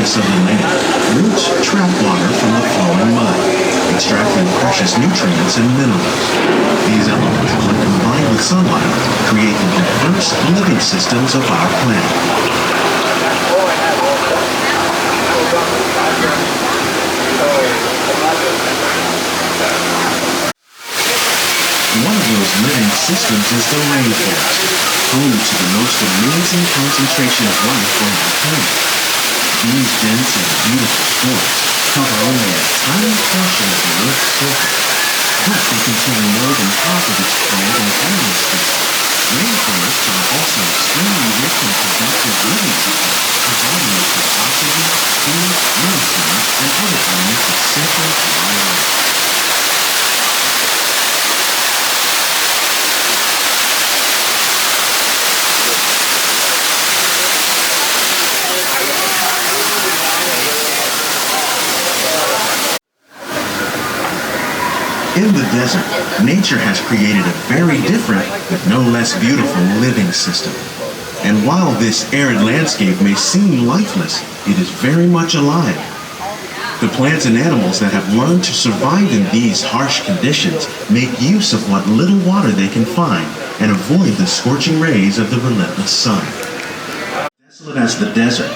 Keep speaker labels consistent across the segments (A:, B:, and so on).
A: surface of the land, roots trap water from the flowing mud, extracting precious nutrients and minerals. These elements, when combined with sunlight, create the diverse living systems of our planet. One of those living systems is the rainforest, home to the most amazing concentration of life on our planet. These dense and beautiful forests cover only a tiny portion of the Earth's surface, but they contain more than half of its plant and animal species. Rainforests are also extremely rich in productive living systems, providing us with oxygen, food, medicine, and other elements essential to our life. In the desert, nature has created a very different, but no less beautiful living system. And while this arid landscape may seem lifeless, it is very much alive. The plants and animals that have learned to survive in these harsh conditions make use of what little water they can find and avoid the scorching rays of the relentless sun. Desolate as the desert,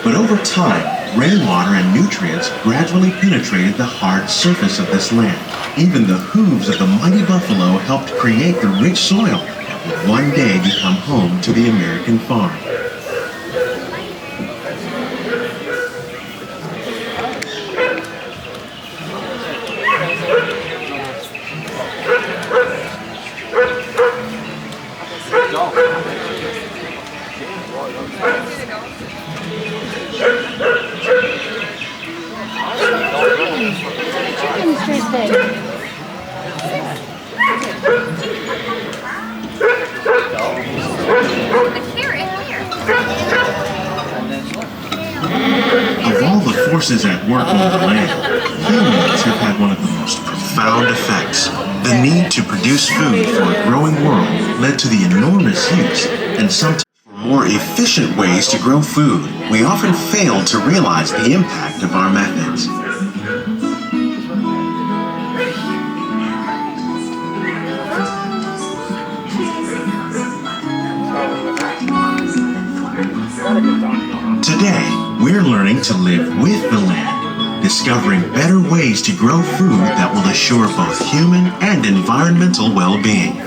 A: but over time, rainwater and nutrients gradually penetrated the hard surface of this land. Even the hooves of the mighty buffalo helped create the rich soil that would one day become home to the American farm. Of all the forces at work on the land, humans have had one of the most profound effects. The need to produce food for a growing world led to the enormous use and sometimes more efficient ways to grow food. We often fail to realize the impact of our methods. Today, we're learning to live with the land, discovering better ways to grow food that will assure both human and environmental well-being.
B: Here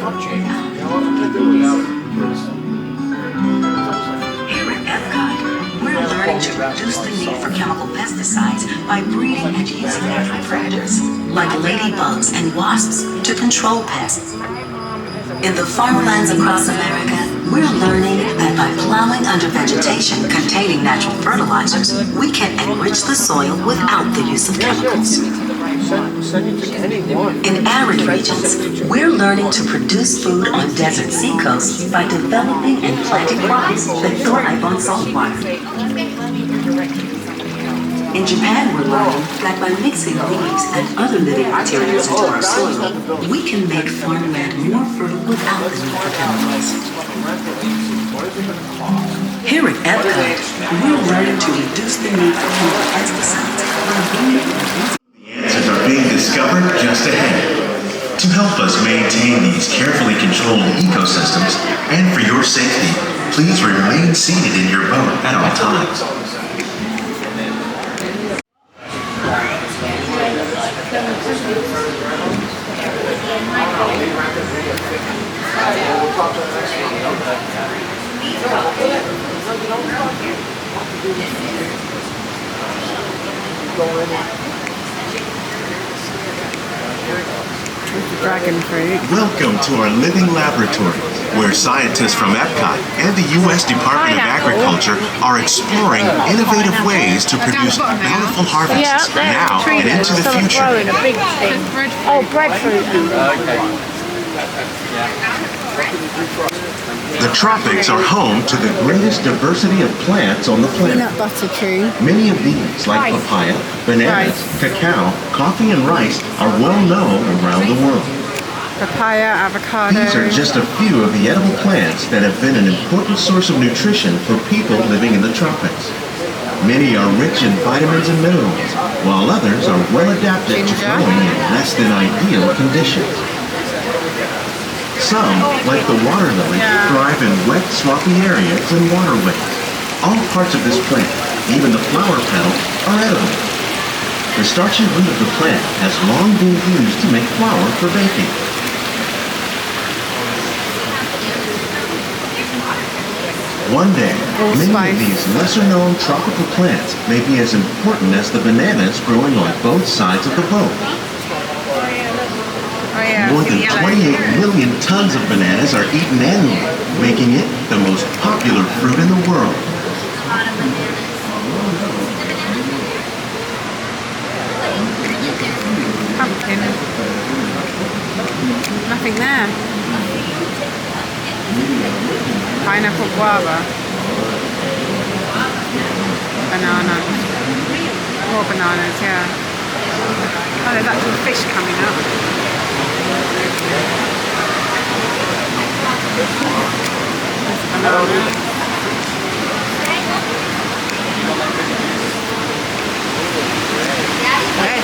B: at Epcot, we're learning to reduce the need for chemical pesticides by breeding and using natural predators, like ladybugs and wasps, to control pests. In the farmlands across America, we're learning that by plowing under vegetation containing natural fertilizers, we can enrich the soil without the use of chemicals. In arid regions, we're learning to produce food on desert seacoasts by developing and planting crops that thrive on salt water. In Japan, we're learning that by mixing leaves and other living materials into our soil, we can make farmland more fertile without the need for chemicals. Here at Epcot, we're learning to reduce the need for chemical pesticides by bringing
A: the answers are being discovered just ahead. To help us maintain these carefully controlled ecosystems, and for your safety, please remain seated in your boat at all times.
C: Dragon fruit.
A: Welcome to our living laboratory, where scientists from Epcot and the U.S. Department of Agriculture are exploring innovative ways to produce bountiful harvests now and into the future.
C: A big thing. Oh, breadfruit.
A: The tropics are home to the greatest diversity of plants on the planet.
C: Peanut butter tree.
A: Many of these, like papaya, bananas, cacao, coffee, and rice, are well known around the world.
C: Papaya, avocado.
A: These are just a few of the edible plants that have been an important source of nutrition for people living in the tropics. Many are rich in vitamins and minerals, while others are well adapted to growing in less than ideal conditions. Some, like the water lily, thrive in wet, swampy areas and waterways. All parts of this plant, even the flower petals, are edible. The starchy root of the plant has long been used to make flour for baking. One day, many of these lesser-known tropical plants may be as important as the bananas growing on both sides of the boat. More than 28 million tons of bananas are eaten annually, making it the most popular fruit in the world.
C: Pumpkin. Nothing there. Pineapple guava. Banana. More bananas, yeah. Oh, there's actual fish coming up. There's a banana. Red.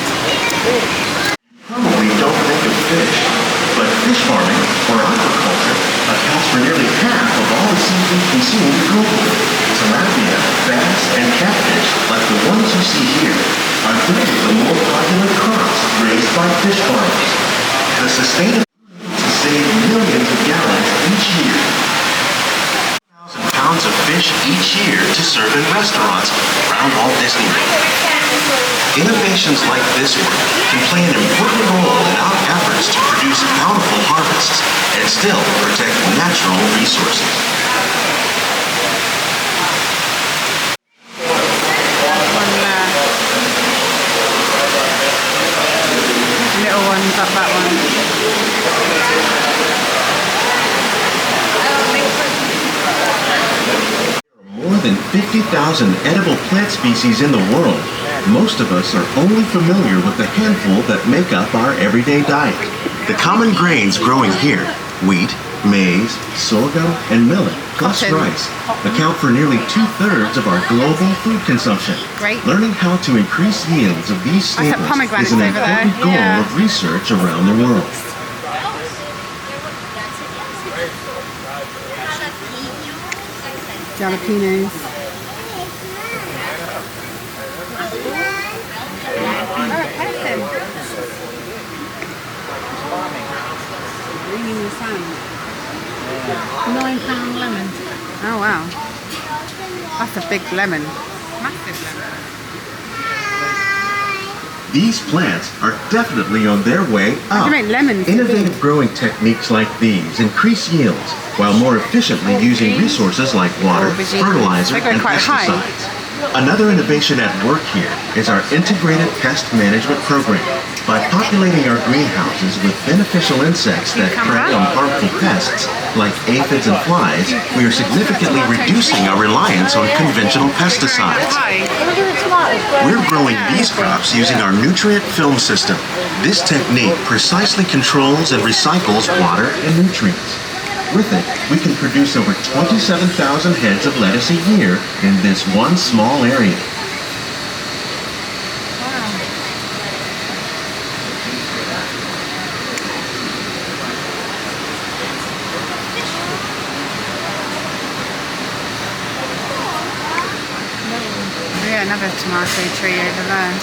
A: Probably don't think of fish, but fish farming, or aquaculture, accounts for nearly half of all the seafood consumed globally. Tilapia, bass, and catfish, like the ones you see here, are three of the more popular crops raised by fish farmers. The sustainable to save millions of gallons each year. Pounds of fish each year to serve in restaurants around Walt Disney World. Innovations like this one can play an important role in our efforts to produce bountiful harvests and still protect natural resources.
C: Little ones up that one.
A: More than 50,000 edible plant species in the world. Most of us are only familiar with the handful that make up our everyday diet. The common grains growing here, wheat, maize, sorghum, and millet, plus rice, account for nearly 2/3 of our global food consumption.
C: Great.
A: Learning how to increase yields of these staples is an important goal of research around the world.
C: Jalapenos.
D: £9 lemon.
C: Oh wow. That's a big lemon. Massive lemon.
A: These plants are definitely on their way up.
C: You make lemons.
A: Innovative growing techniques like these increase yields while more efficiently using resources like water, fertilizer, and pesticides. Another innovation at work here is our integrated pest management program. By populating our greenhouses with beneficial insects that prey on harmful pests, like aphids and flies, we are significantly reducing our reliance on conventional pesticides. We're growing these crops using our nutrient film system. This technique precisely controls and recycles water and nutrients. With it, we can produce over 27,000 heads of lettuce a year in this one small area.
C: Yeah, another tomato tree over there.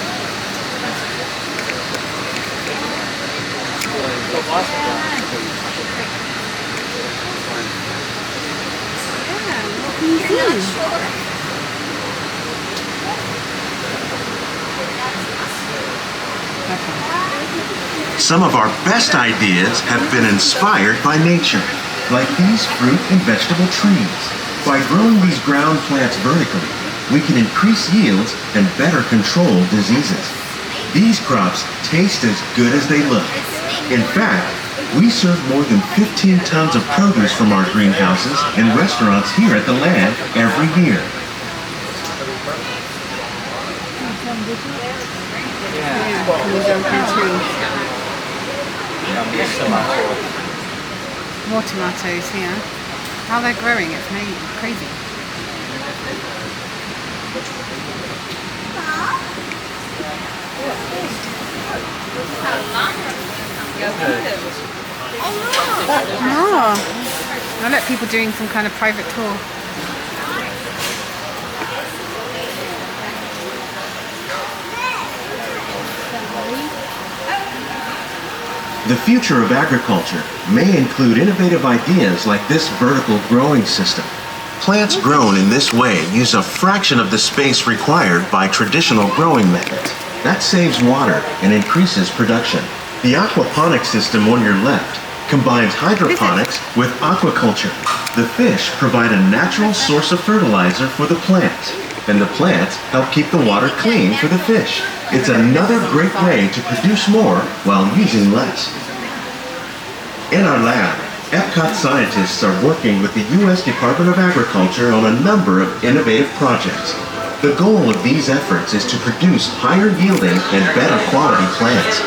A: Some of our best ideas have been inspired by nature, like these fruit and vegetable trees. By growing these ground plants vertically, we can increase yields and better control diseases. These crops taste as good as they look. In fact, we serve more than 15 tons of produce from our greenhouses and restaurants here at the land every year.
C: More tomatoes here. How they're growing, it's crazy. Oh, I let people doing some kind of private tour.
A: The future of agriculture may include innovative ideas like this vertical growing system. Plants grown in this way use a fraction of the space required by traditional growing methods. That saves water and increases production. The aquaponics system on your left combines hydroponics with aquaculture. The fish provide a natural source of fertilizer for the plants, and the plants help keep the water clean for the fish. It's another great way to produce more while using less. In our lab, Epcot scientists are working with the U.S. Department of Agriculture on a number of innovative projects. The goal of these efforts is to produce higher yielding and better quality plants.